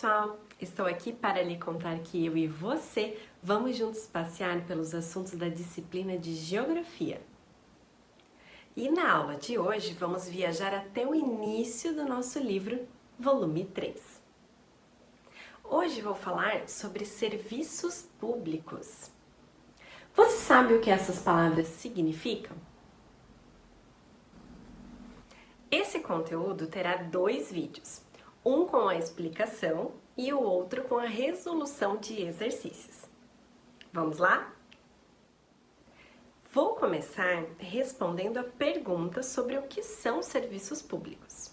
pessoal! Estou aqui para lhe contar que eu e você vamos juntos passear pelos assuntos da disciplina de Geografia. E na aula de hoje vamos viajar até o início do nosso livro, volume 3. Hoje vou falar sobre serviços públicos. Você sabe o que essas palavras significam? Esse conteúdo terá 2 vídeos, um com a explicação e o outro com a resolução de exercícios. Vamos lá? Vou começar respondendo a pergunta sobre o que são serviços públicos.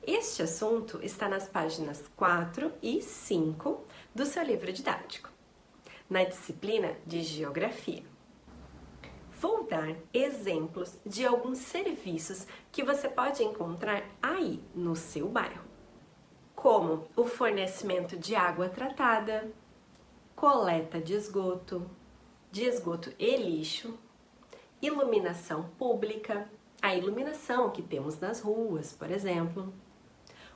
Este assunto está nas páginas 4 e 5 do seu livro didático, na disciplina de Geografia. Vou dar exemplos de alguns serviços que você pode encontrar aí no seu bairro, como o fornecimento de água tratada, coleta de esgoto e lixo, iluminação pública, a iluminação que temos nas ruas, por exemplo,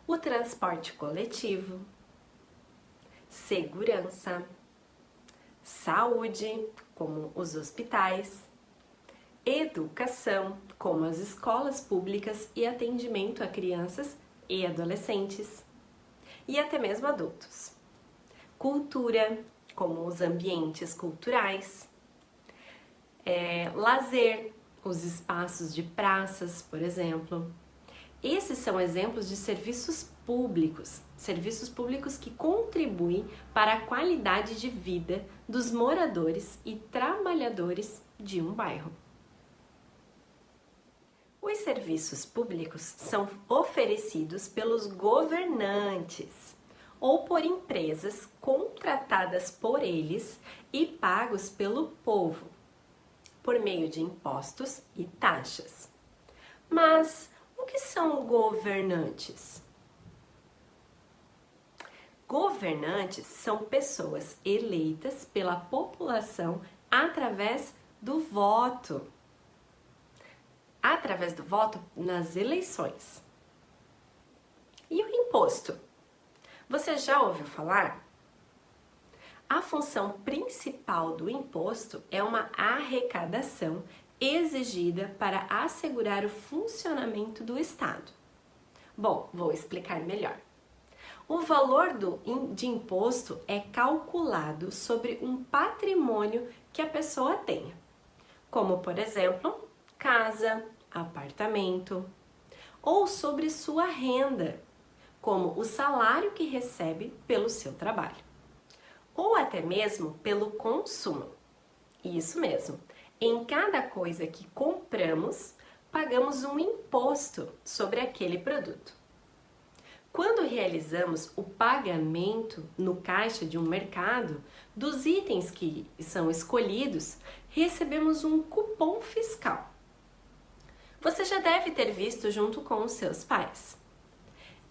o transporte coletivo, segurança, saúde, como os hospitais, educação, como as escolas públicas e atendimento a crianças e adolescentes, e até mesmo adultos. Cultura, como os ambientes culturais, lazer, os espaços de praças, por exemplo. Esses são exemplos de serviços públicos que contribuem para a qualidade de vida dos moradores e trabalhadores de um bairro. Os serviços públicos são oferecidos pelos governantes ou por empresas contratadas por eles e pagos pelo povo, por meio de impostos e taxas. Mas o que são governantes? Governantes são pessoas eleitas pela população através do voto. Através do voto nas eleições. E o imposto? Você já ouviu falar? A função principal do imposto é uma arrecadação exigida para assegurar o funcionamento do Estado. Bom, vou explicar melhor. O valor de imposto é calculado sobre um patrimônio que a pessoa tenha, como, por exemplo, casa, apartamento, ou sobre sua renda, como o salário que recebe pelo seu trabalho, ou até mesmo pelo consumo. Isso mesmo, em cada coisa que compramos, pagamos um imposto sobre aquele produto. Quando realizamos o pagamento no caixa de um mercado dos itens que são escolhidos, recebemos um cupom fiscal. Você já deve ter visto junto com os seus pais.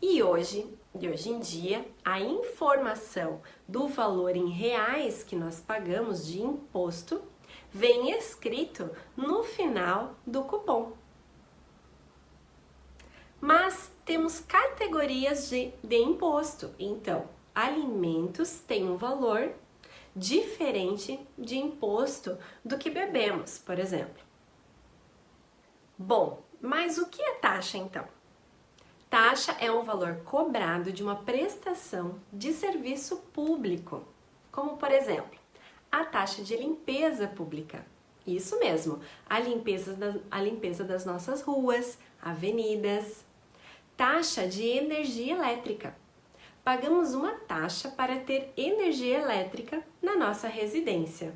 E hoje em dia, a informação do valor em reais que nós pagamos de imposto vem escrito no final do cupom. Mas temos categorias de imposto, então alimentos têm um valor diferente de imposto do que bebemos, por exemplo. Bom, mas o que é taxa então? Taxa é um valor cobrado de uma prestação de serviço público, como por exemplo, a taxa de limpeza pública. Isso mesmo, a limpeza das nossas ruas, avenidas. Taxa de energia elétrica. Pagamos uma taxa para ter energia elétrica na nossa residência,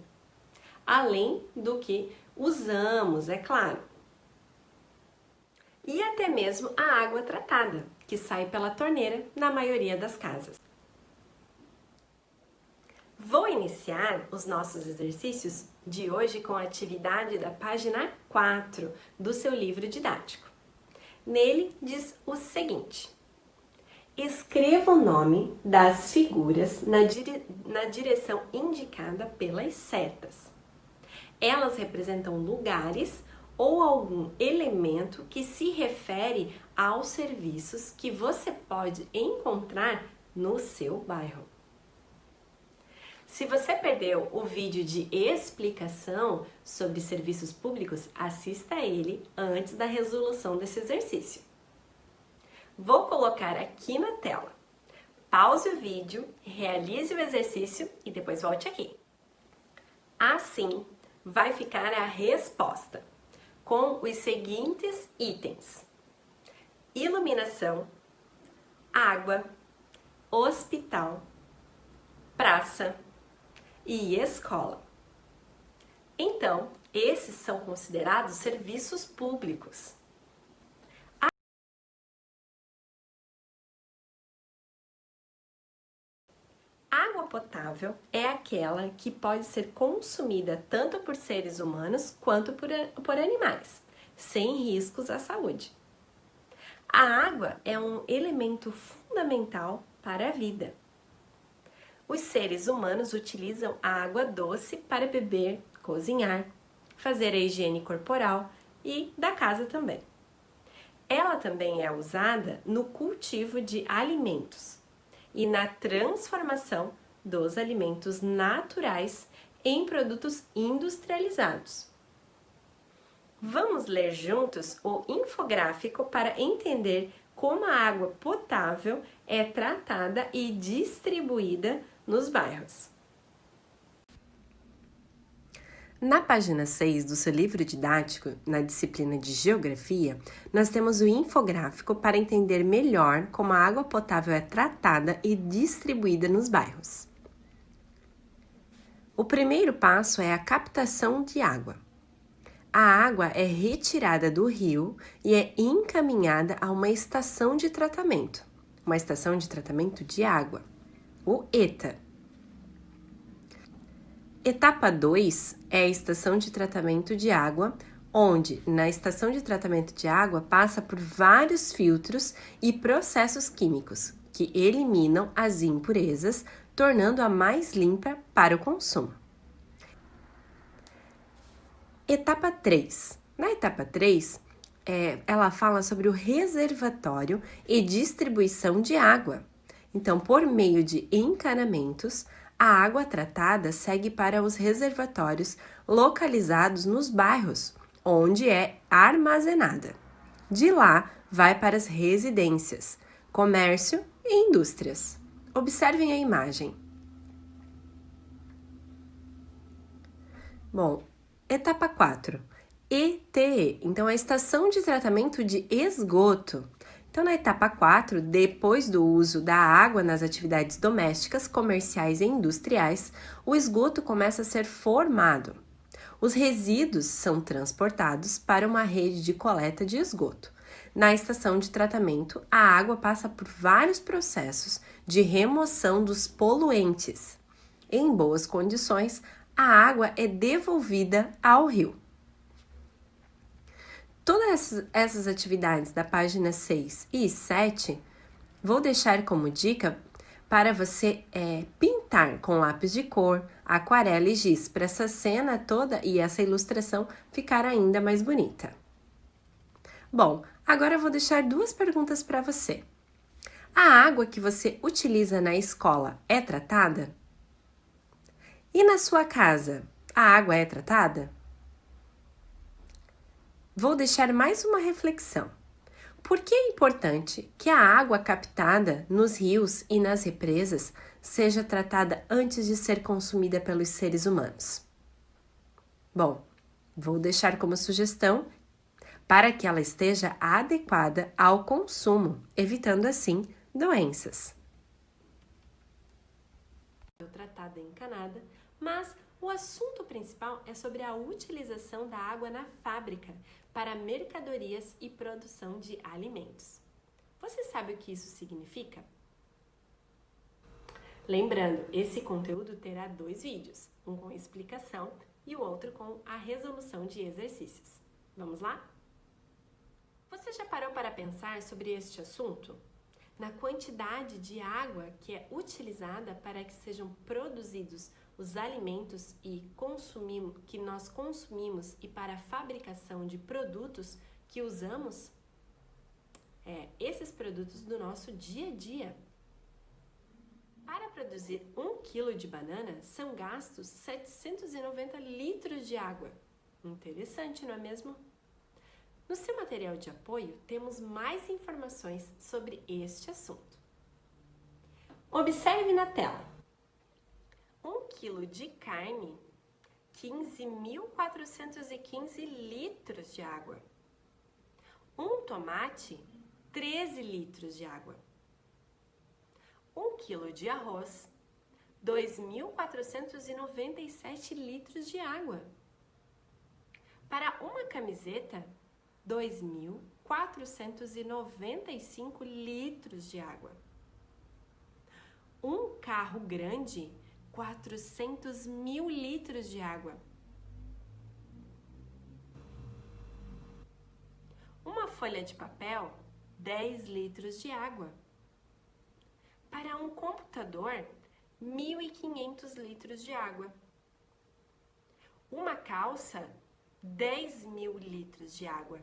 além do que usamos, é claro. E até mesmo a água tratada, que sai pela torneira na maioria das casas. Vou iniciar os nossos exercícios de hoje com a atividade da página 4 do seu livro didático. Nele diz o seguinte: escreva o nome das figuras na direção indicada pelas setas. Elas representam lugares ou algum elemento que se refere aos serviços que você pode encontrar no seu bairro. Se você perdeu o vídeo de explicação sobre serviços públicos, assista a ele antes da resolução desse exercício. Vou colocar aqui na tela. Pause o vídeo, realize o exercício e depois volte aqui. Assim, vai ficar a resposta com os seguintes itens: iluminação, água, hospital, praça e escola. Então, esses são considerados serviços públicos. Água potável é aquela que pode ser consumida tanto por seres humanos quanto por animais, sem riscos à saúde. A água é um elemento fundamental para a vida. Os seres humanos utilizam a água doce para beber, cozinhar, fazer a higiene corporal e da casa também. Ela também é usada no cultivo de alimentos e na transformação dos alimentos naturais em produtos industrializados. Vamos ler juntos o infográfico para entender como a água potável é tratada e distribuída nos bairros. Na página 6 do seu livro didático, na disciplina de Geografia, nós temos o infográfico para entender melhor como a água potável é tratada e distribuída nos bairros. O primeiro passo é a captação de água. A água é retirada do rio e é encaminhada a uma estação de tratamento de água, o ETA. Etapa 2 é a estação de tratamento de água, onde na estação de tratamento de água passa por vários filtros e processos químicos que eliminam as impurezas, tornando-a mais limpa para o consumo. Etapa 3. Na etapa 3, ela fala sobre o reservatório e distribuição de água. Então, por meio de encanamentos, a água tratada segue para os reservatórios localizados nos bairros, onde é armazenada. De lá, vai para as residências, comércio e indústrias. Observem a imagem. Bom, etapa 4, ETE, então a estação de tratamento de esgoto. Então, na etapa 4, depois do uso da água nas atividades domésticas, comerciais e industriais, o esgoto começa a ser formado. Os resíduos são transportados para uma rede de coleta de esgoto. Na estação de tratamento, a água passa por vários processos de remoção dos poluentes. Em boas condições, a água é devolvida ao rio. Todas essas atividades da página 6 e 7, vou deixar como dica para você pintar com lápis de cor, aquarela e giz, para essa cena toda e essa ilustração ficar ainda mais bonita. Bom, agora eu vou deixar duas perguntas para você. A água que você utiliza na escola é tratada? E na sua casa, a água é tratada? Vou deixar mais uma reflexão. Por que é importante que a água captada nos rios e nas represas seja tratada antes de ser consumida pelos seres humanos? Bom, vou deixar como sugestão para que ela esteja adequada ao consumo, evitando assim doenças. Tratada e encanada, mas o assunto principal é sobre a utilização da água na fábrica para mercadorias e produção de alimentos. Você sabe o que isso significa? Lembrando, esse conteúdo terá 2 vídeos, um com explicação e o outro com a resolução de exercícios. Vamos lá? Você já parou para pensar sobre este assunto? Na quantidade de água que é utilizada para que sejam produzidos os alimentos que nós consumimos e para a fabricação de produtos que usamos, esses produtos do nosso dia a dia. produzir 1 kg de banana são gastos 790 litros de água. Interessante, não é mesmo? No seu material de apoio, temos mais informações sobre este assunto. Observe na tela. 1 kg de carne, 15.415 litros de água. Um tomate, 13 litros de água. 1 kg de arroz, 2.497 litros de água. Para uma camiseta, 2.495 litros de água. Um carro grande, 400.000 litros de água. Uma folha de papel, 10 litros de água. Para um computador, 1.500 litros de água. Uma calça, 10.000 litros de água.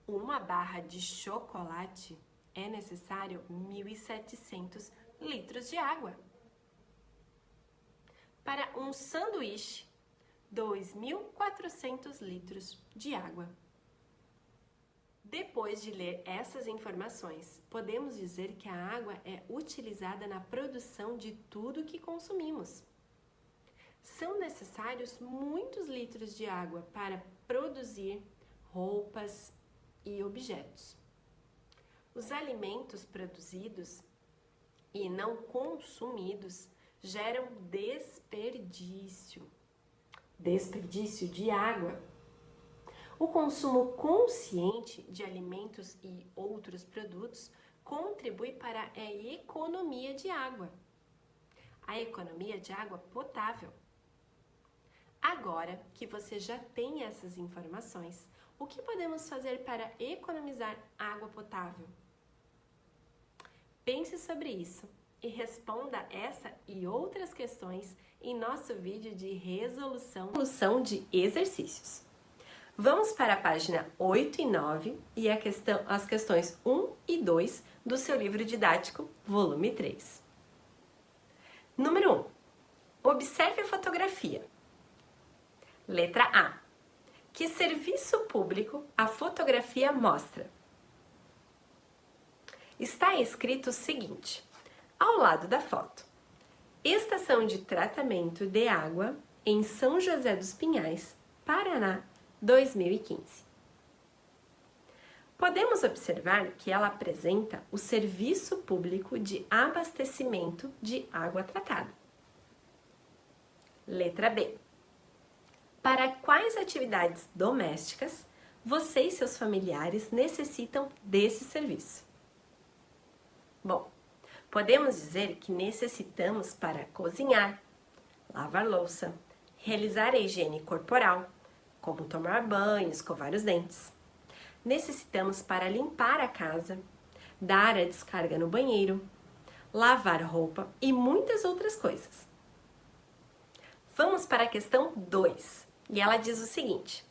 Uma barra de chocolate é necessário 1.700 litros de água. Para um sanduíche, 2.400 litros de água. Depois de ler essas informações, podemos dizer que a água é utilizada na produção de tudo que consumimos. São necessários muitos litros de água para produzir roupas e objetos. Os alimentos produzidos e não consumidos geram desperdício de água. O consumo consciente de alimentos e outros produtos contribui para a economia de água. A economia de água potável. Agora que você já tem essas informações, o que podemos fazer para economizar água potável? Pense sobre isso e responda essa e outras questões em nosso vídeo de resolução de exercícios. Vamos para a página 8 e 9 e as questões 1 e 2 do seu livro didático, volume 3. Número 1. Observe a fotografia. Letra A. Que serviço público a fotografia mostra? Está escrito o seguinte, ao lado da foto. Estação de tratamento de água em São José dos Pinhais, Paraná, 2015. Podemos observar que ela apresenta o serviço público de abastecimento de água tratada. Letra B. Para quais atividades domésticas você e seus familiares necessitam desse serviço? Bom, podemos dizer que necessitamos para cozinhar, lavar louça, realizar a higiene corporal, como tomar banho, escovar os dentes. Necessitamos para limpar a casa, dar a descarga no banheiro, lavar roupa e muitas outras coisas. Vamos para a questão 2, e ela diz o seguinte: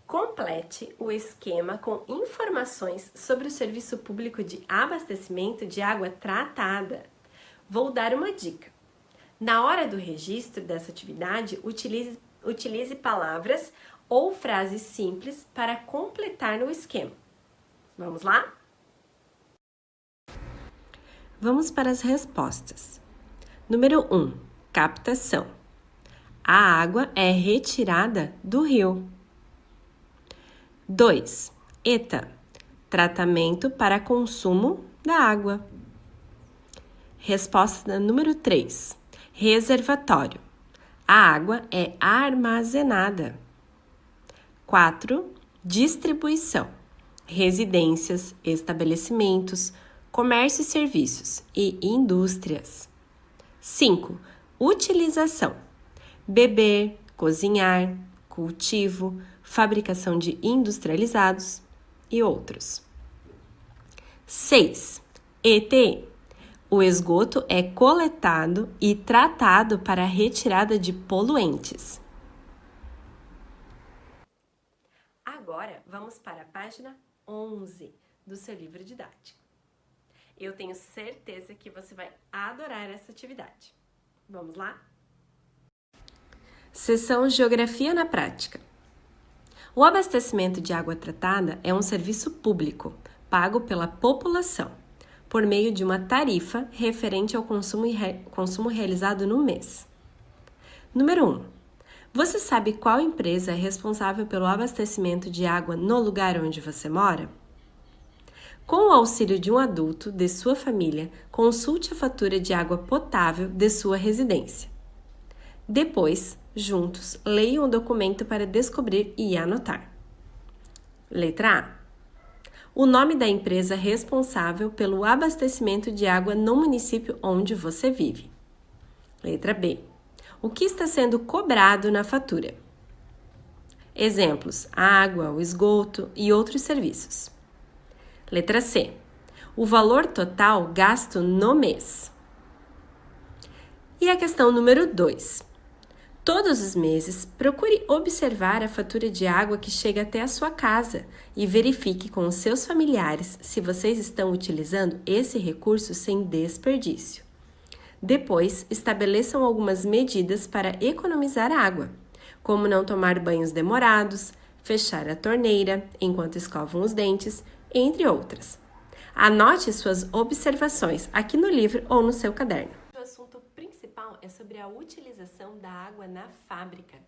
complete o esquema com informações sobre o serviço público de abastecimento de água tratada. Vou dar uma dica. Na hora do registro dessa atividade, utilize palavras ou frases simples para completar no esquema. Vamos lá? Vamos para as respostas. Número 1. Captação. A água é retirada do rio. 2. ETA. Tratamento para consumo da água. Resposta número 3. Reservatório. A água é armazenada. 4. Distribuição. Residências, estabelecimentos, comércio e serviços e indústrias. 5. Utilização. Beber, cozinhar, cultivo, fabricação de industrializados e outros. 6. ETE. O esgoto é coletado e tratado para a retirada de poluentes. Agora, vamos para a página 11 do seu livro didático. Eu tenho certeza que você vai adorar essa atividade. Vamos lá? Seção Geografia na Prática. O abastecimento de água tratada é um serviço público, pago pela população, por meio de uma tarifa referente ao consumo realizado no mês. Número 1. Você sabe qual empresa é responsável pelo abastecimento de água no lugar onde você mora? Com o auxílio de um adulto de sua família, consulte a fatura de água potável de sua residência. Depois, juntos, leiam o documento para descobrir e anotar. Letra A. O nome da empresa responsável pelo abastecimento de água no município onde você vive. Letra B. O que está sendo cobrado na fatura? Exemplos: água, o esgoto e outros serviços. Letra C. O valor total gasto no mês. E a questão número 2. Todos os meses, procure observar a fatura de água que chega até a sua casa e verifique com os seus familiares se vocês estão utilizando esse recurso sem desperdício. Depois, estabeleçam algumas medidas para economizar água, como não tomar banhos demorados, fechar a torneira enquanto escovam os dentes, entre outras. Anote suas observações aqui no livro ou no seu caderno. O assunto principal é sobre a utilização da água na fábrica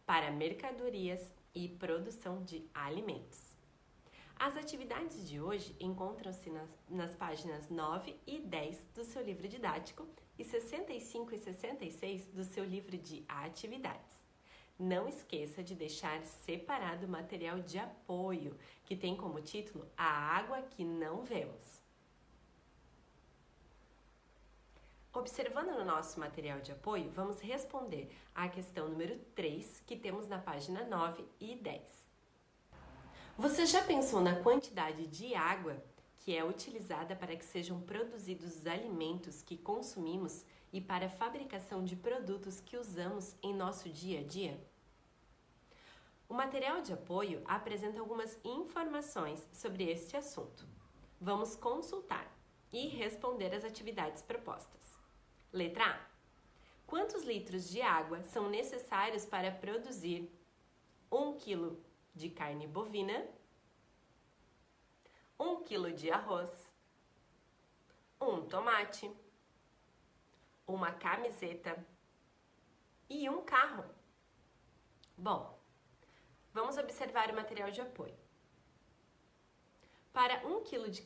para mercadorias e produção de alimentos. As atividades de hoje encontram-se nas páginas 9 e 10 do seu livro didático e 65 e 66 do seu livro de atividades. Não esqueça de deixar separado o material de apoio, que tem como título A Água que Não Vemos. Observando no nosso material de apoio, vamos responder à questão número 3, que temos na página 9 e 10. Você já pensou na quantidade de água que é utilizada para que sejam produzidos os alimentos que consumimos e para a fabricação de produtos que usamos em nosso dia a dia? O material de apoio apresenta algumas informações sobre este assunto. Vamos consultar e responder as atividades propostas. Letra A. Quantos litros de água são necessários para produzir 1 kg de carne bovina, 1 kg de arroz, um tomate, uma camiseta e um carro? Bom, vamos observar o material de apoio. Para 1 kg de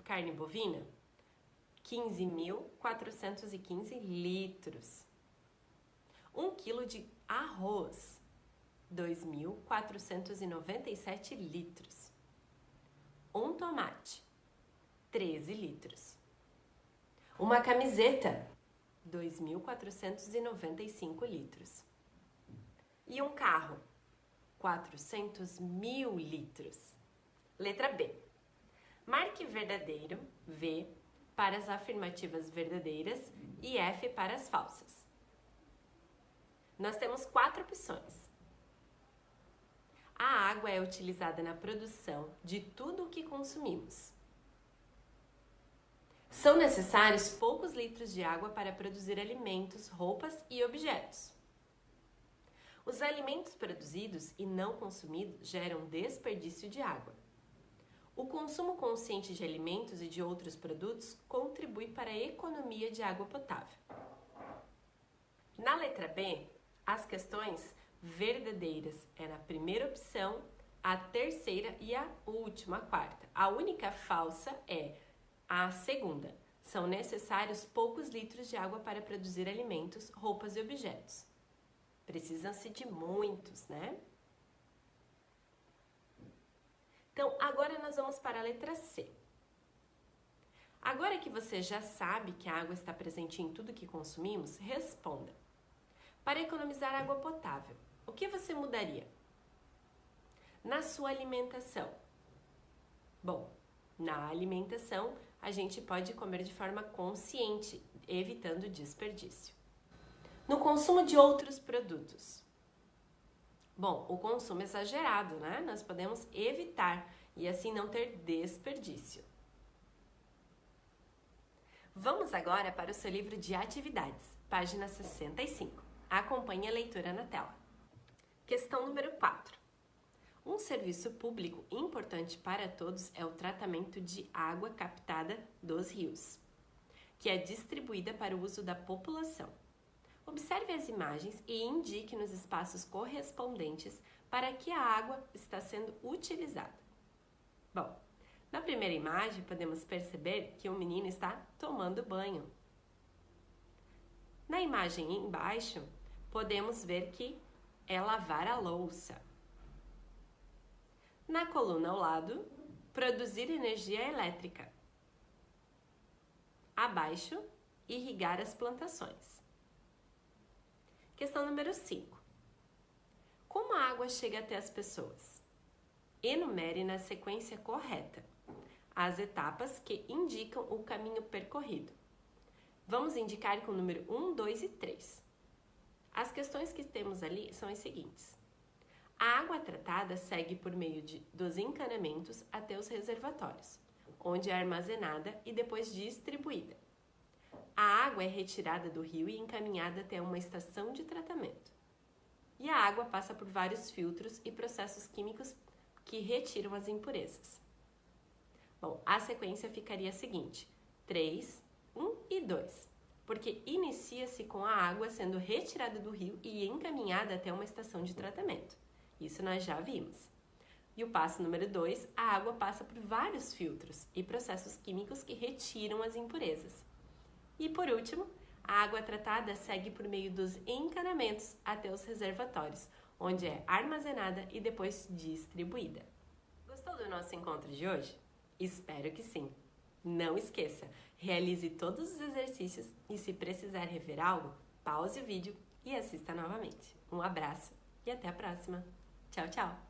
carne bovina, 15.415 litros. 1 kg de arroz, 2.497 litros. Um tomate, 13 litros. Uma camiseta, 2.495 litros. E um carro, 400.000 litros. Letra B. Marque verdadeiro, V, para as afirmativas verdadeiras e F para as falsas. Nós temos 4 opções. A água é utilizada na produção de tudo o que consumimos. São necessários poucos litros de água para produzir alimentos, roupas e objetos. Os alimentos produzidos e não consumidos geram desperdício de água. O consumo consciente de alimentos e de outros produtos contribui para a economia de água potável. Na letra B, as questões verdadeiras é na primeira opção, a terceira e a última, a quarta. A única falsa é a segunda. São necessários poucos litros de água para produzir alimentos, roupas e objetos. Precisam-se de muitos, né? Então, agora nós vamos para a letra C. Agora que você já sabe que a água está presente em tudo que consumimos, responda. Para economizar água potável, o que você mudaria? Na sua alimentação. Bom, na alimentação, a gente pode comer de forma consciente, evitando desperdício. No consumo de outros produtos. Bom, o consumo exagerado, né? Nós podemos evitar e assim não ter desperdício. Vamos agora para o seu livro de atividades, página 65. Acompanhe a leitura na tela. Questão número 4. Um serviço público importante para todos é o tratamento de água captada dos rios, que é distribuída para o uso da população. Observe as imagens e indique nos espaços correspondentes para que a água está sendo utilizada. Bom, na primeira imagem podemos perceber que o menino está tomando banho. Na imagem embaixo, podemos ver que é lavar a louça. Na coluna ao lado, produzir energia elétrica. Abaixo, irrigar as plantações. Questão número 5. Como a água chega até as pessoas? Enumere na sequência correta as etapas que indicam o caminho percorrido. Vamos indicar com o número 1, 2 e 3. As questões que temos ali são as seguintes. A água tratada segue por meio dos encanamentos até os reservatórios, onde é armazenada e depois distribuída. A água é retirada do rio e encaminhada até uma estação de tratamento. E a água passa por vários filtros e processos químicos que retiram as impurezas. Bom, a sequência ficaria a seguinte: 3, 1 e 2, porque inicia-se com a água sendo retirada do rio e encaminhada até uma estação de tratamento. Isso nós já vimos. E o passo número 2, a água passa por vários filtros e processos químicos que retiram as impurezas. E por último, a água tratada segue por meio dos encanamentos até os reservatórios, onde é armazenada e depois distribuída. Gostou do nosso encontro de hoje? Espero que sim! Não esqueça, realize todos os exercícios e se precisar rever algo, pause o vídeo e assista novamente. Um abraço e até a próxima! Tchau, tchau!